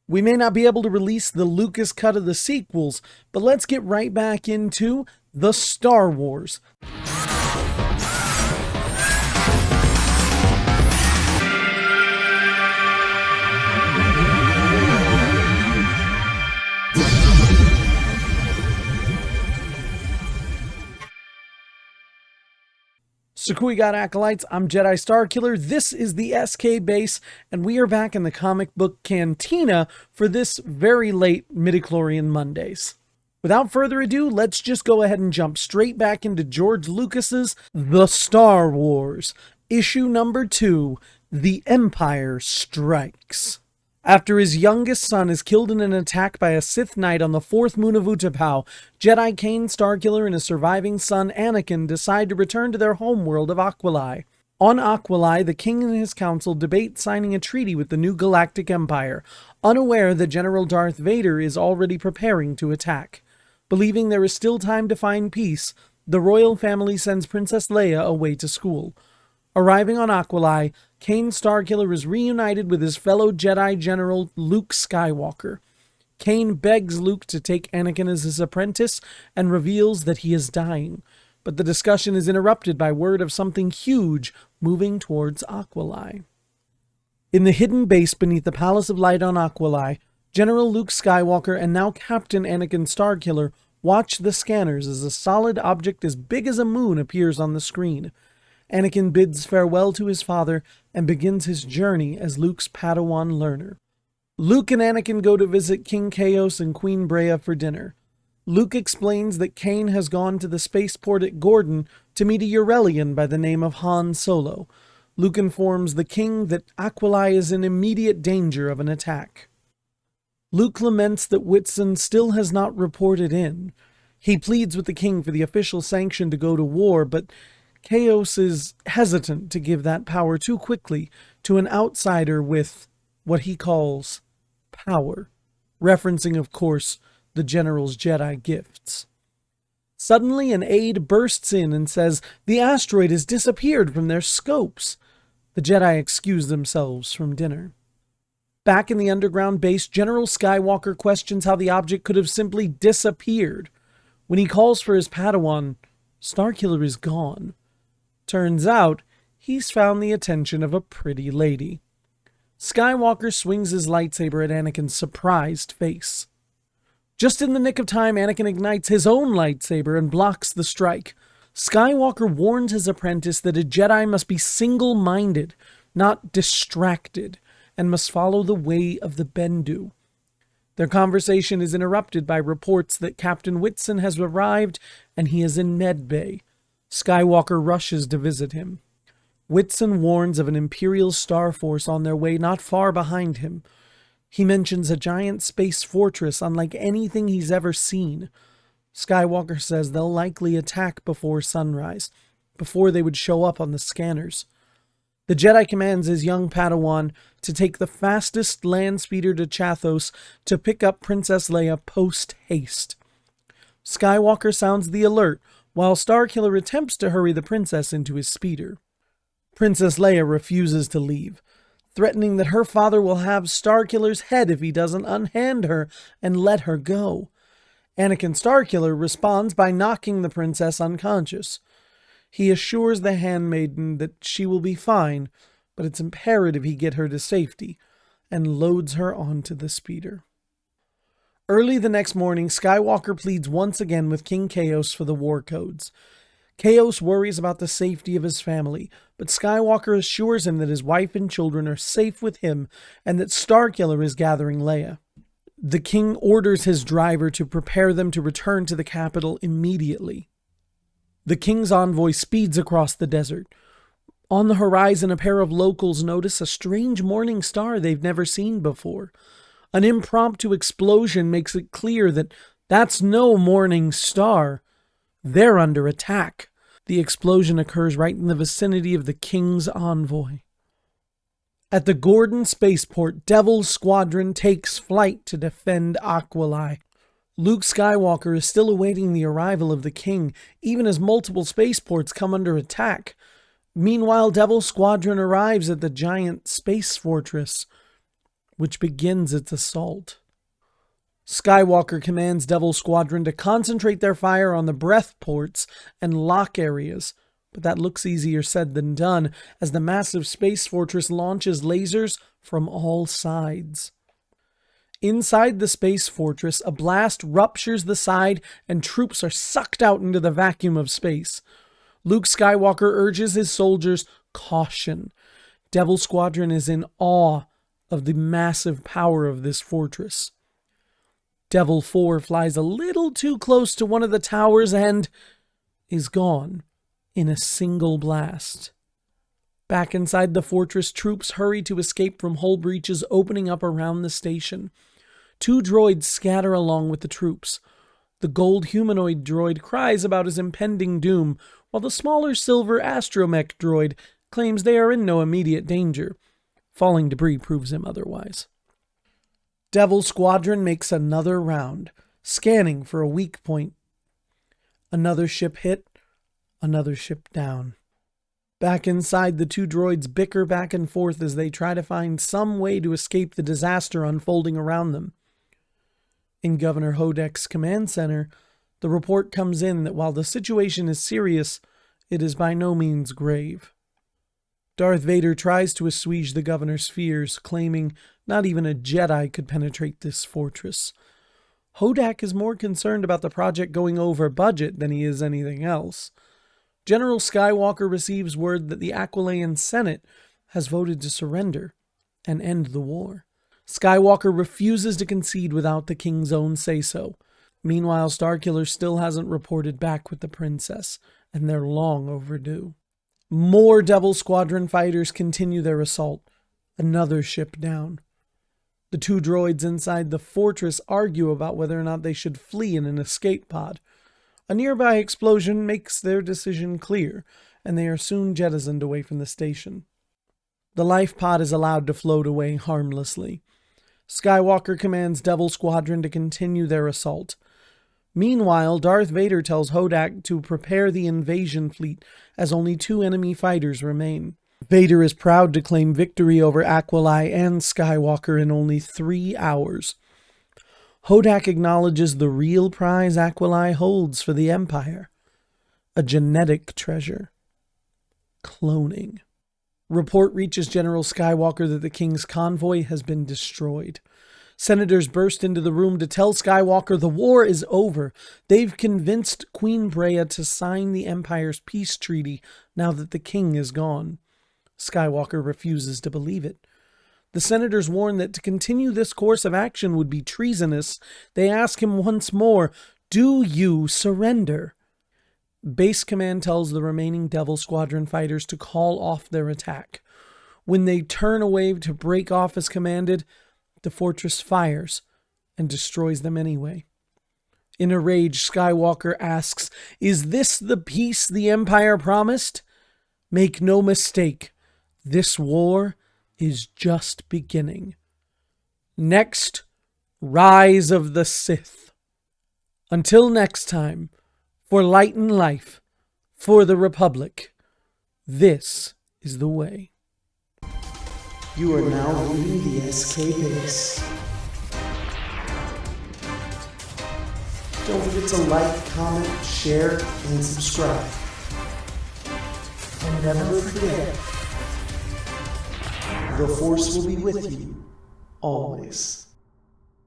We may not be able to release the Lucas cut of the sequels, but let's get right back into the Star Wars. So cool, we got Acolytes, I'm Jedi Starkiller, this is the SK base, and we are back in the Comic Book Cantina for this very late Midichlorian Mondays. Without further ado, let's just go ahead and jump straight back into George Lucas's The Star Wars, issue number 2, The Empire Strikes. After his youngest son is killed in an attack by a Sith Knight on the 4th moon of Utapau, Jedi Cain Starkiller and his surviving son Anakin decide to return to their homeworld of Aquilai. On Aquilai, the king and his council debate signing a treaty with the new Galactic Empire, unaware that General Darth Vader is already preparing to attack. Believing there is still time to find peace, the royal family sends Princess Leia away to school. Arriving on Aquilai, Cain Starkiller is reunited with his fellow Jedi General Luke Skywalker. Cain begs Luke to take Anakin as his apprentice and reveals that he is dying, but the discussion is interrupted by word of something huge moving towards Aquilai. In the hidden base beneath the Palace of Light on Aquilai, General Luke Skywalker and now Captain Anakin Starkiller watch the scanners as a solid object as big as a moon appears on the screen. Anakin bids farewell to his father and begins his journey as Luke's Padawan learner. Luke and Anakin go to visit King Chaos and Queen Breya for dinner. Luke explains that Cain has gone to the spaceport at Gordon to meet a Urelian by the name of Han Solo. Luke informs the king that Aquilai is in immediate danger of an attack. Luke laments that Whitson still has not reported in. He pleads with the king for the official sanction to go to war, but Chaos is hesitant to give that power too quickly to an outsider with what he calls power, referencing, of course, the general's Jedi gifts. Suddenly, an aide bursts in and says the asteroid has disappeared from their scopes. The Jedi excuse themselves from dinner. Back in the underground base, General Skywalker questions how the object could have simply disappeared. When he calls for his Padawan, Starkiller is gone. Turns out, he's found the attention of a pretty lady. Skywalker swings his lightsaber at Anakin's surprised face. Just in the nick of time, Anakin ignites his own lightsaber and blocks the strike. Skywalker warns his apprentice that a Jedi must be single-minded, not distracted, and must follow the way of the Bendu. Their conversation is interrupted by reports that Captain Whitson has arrived and he is in Med Bay. Skywalker rushes to visit him. Whitson warns of an Imperial Star Force on their way not far behind him. He mentions a giant space fortress unlike anything he's ever seen. Skywalker says they'll likely attack before sunrise, before they would show up on the scanners. The Jedi commands his young Padawan to take the fastest land speeder to Chathos to pick up Princess Leia post-haste. Skywalker sounds the alert, while Starkiller attempts to hurry the princess into his speeder. Princess Leia refuses to leave, threatening that her father will have Starkiller's head if he doesn't unhand her and let her go. Anakin Starkiller responds by knocking the princess unconscious. He assures the handmaiden that she will be fine, but it's imperative he get her to safety, and loads her onto the speeder. Early the next morning, Skywalker pleads once again with King Chaos for the war codes. Chaos worries about the safety of his family, but Skywalker assures him that his wife and children are safe with him and that Starkiller is gathering Leia. The king orders his driver to prepare them to return to the capital immediately. The king's envoy speeds across the desert. On the horizon, a pair of locals notice a strange morning star they've never seen before. An impromptu explosion makes it clear that that's no morning star. They're under attack. The explosion occurs right in the vicinity of the king's envoy. At the Gordon spaceport, Devil's Squadron takes flight to defend Aquilai. Luke Skywalker is still awaiting the arrival of the king, even as multiple spaceports come under attack. Meanwhile, Devil Squadron arrives at the giant space fortress. which begins its assault. Skywalker commands Devil Squadron to concentrate their fire on the breath ports and lock areas, but that looks easier said than done as the massive space fortress launches lasers from all sides. Inside the space fortress, a blast ruptures the side and troops are sucked out into the vacuum of space. Luke Skywalker urges his soldiers caution. Devil Squadron is in awe of the massive power of this fortress. Devil 4 flies a little too close to one of the towers and is gone in a single blast. Back inside the fortress, troops hurry to escape from hull breaches opening up around the station. 2 droids scatter along with the troops. The gold humanoid droid cries about his impending doom, while the smaller silver astromech droid claims they are in no immediate danger. Falling debris proves him otherwise. Devil Squadron makes another round, scanning for a weak point. Another ship hit, another ship down. Back inside, the 2 droids bicker back and forth as they try to find some way to escape the disaster unfolding around them. In Governor Hodek's command center, the report comes in that while the situation is serious, it is by no means grave. Darth Vader tries to assuage the governor's fears, claiming not even a Jedi could penetrate this fortress. Hodak is more concerned about the project going over budget than he is anything else. General Skywalker receives word that the Aquilian Senate has voted to surrender and end the war. Skywalker refuses to concede without the king's own say-so. Meanwhile, Starkiller still hasn't reported back with the princess, and they're long overdue. More Devil Squadron fighters continue their assault. Another ship down. The 2 droids inside the fortress argue about whether or not they should flee in an escape pod. A nearby explosion makes their decision clear, and they are soon jettisoned away from the station. The life pod is allowed to float away harmlessly. Skywalker commands Devil Squadron to continue their assault. Meanwhile, Darth Vader tells Hodak to prepare the invasion fleet as only 2 enemy fighters remain. Vader is proud to claim victory over Acolytes and Skywalker in only 3 hours. Hodak acknowledges the real prize Acolytes holds for the Empire. A genetic treasure. Cloning. Report reaches General Skywalker that the King's convoy has been destroyed. Senators burst into the room to tell Skywalker the war is over. They've convinced Queen Breya to sign the Empire's peace treaty now that the king is gone. Skywalker refuses to believe it. The senators warn that to continue this course of action would be treasonous. They ask him once more, "Do you surrender?" Base Command tells the remaining Devil Squadron fighters to call off their attack. When they turn away to break off as commanded, the fortress fires and destroys them anyway. In a rage, Skywalker asks, "Is this the peace the Empire promised?" Make no mistake, this war is just beginning. Next, Rise of the Sith. Until next time, for light and life, for the Republic, this is the way. You are now leaving the SK base. Don't forget to like, comment, share, and subscribe. And never forget, the Force will be with you, always.